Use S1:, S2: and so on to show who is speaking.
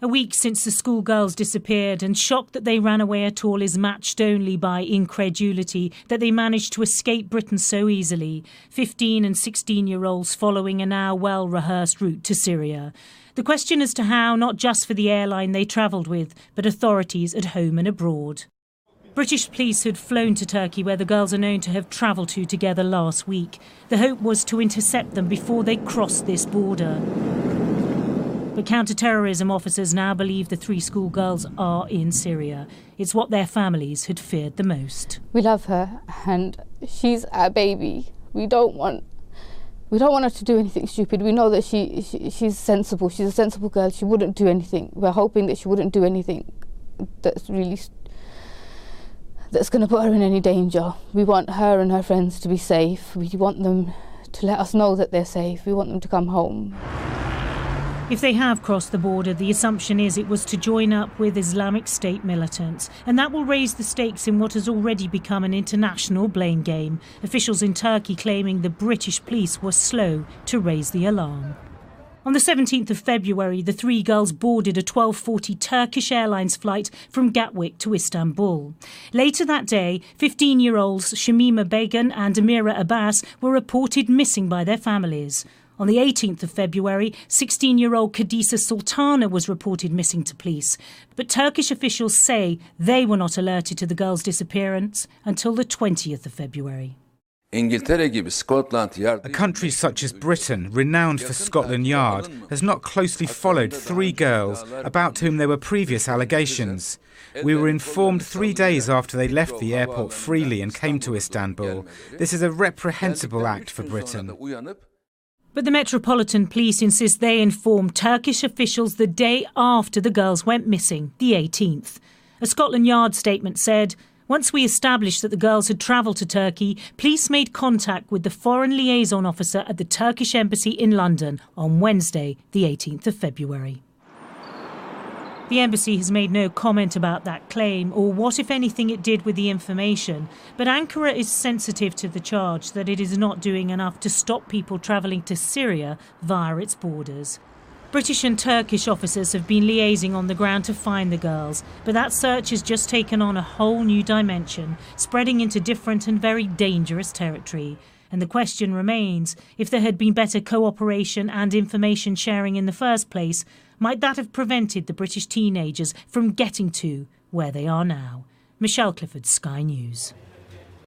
S1: A week since the schoolgirls disappeared, and shock that they ran away at all is matched only by incredulity that they managed to escape Britain so easily, 15 and 16-year-olds following a now well-rehearsed route to Syria. The question as to how, not just for the airline they travelled with, but authorities at home and abroad. British police had flown to Turkey, where the girls are known to have travelled to together last week. The hope was to intercept them before they crossed this border. But counter-terrorism officers now believe the three schoolgirls are in Syria. It's what their families had feared the most.
S2: We love her and she's our baby. We don't want her to do anything stupid. We know that she's sensible. She's a sensible girl. She wouldn't do anything. We're hoping that she wouldn't do anything that's going to put her in any danger. We want her and her friends to be safe. We want them to let us know that they're safe. We want them to come home.
S1: If they have crossed the border, the assumption is it was to join up with Islamic State militants, and that will raise the stakes in what has already become an international blame game, officials in Turkey claiming the British police were slow to raise the alarm. On the 17th of February, the three girls boarded a 12:40 Turkish Airlines flight from Gatwick to Istanbul. Later that day, 15-year-olds Shamima Begum and Amira Abbas were reported missing by their families. On the 18th of February, 16-year-old Kadisa Sultana was reported missing to police. But Turkish officials say they were not alerted to the girls' disappearance until the 20th of February.
S3: A country such as Britain, renowned for Scotland Yard, has not closely followed three girls about whom there were previous allegations. We were informed 3 days after they left the airport freely and came to Istanbul. This is a reprehensible act for Britain.
S1: But the Metropolitan Police insist they informed Turkish officials the day after the girls went missing, the 18th. A Scotland Yard statement said, "Once we established that the girls had travelled to Turkey, police made contact with the foreign liaison officer at the Turkish embassy in London on Wednesday, the 18th of February." The embassy has made no comment about that claim or what, if anything, it did with the information. But Ankara is sensitive to the charge that it is not doing enough to stop people travelling to Syria via its borders. British and Turkish officers have been liaising on the ground to find the girls, but that search has just taken on a whole new dimension, spreading into different and very dangerous territory. And the question remains, if there had been better cooperation and information sharing in the first place, might that have prevented the British teenagers from getting to where they are now? Michelle Clifford, Sky News.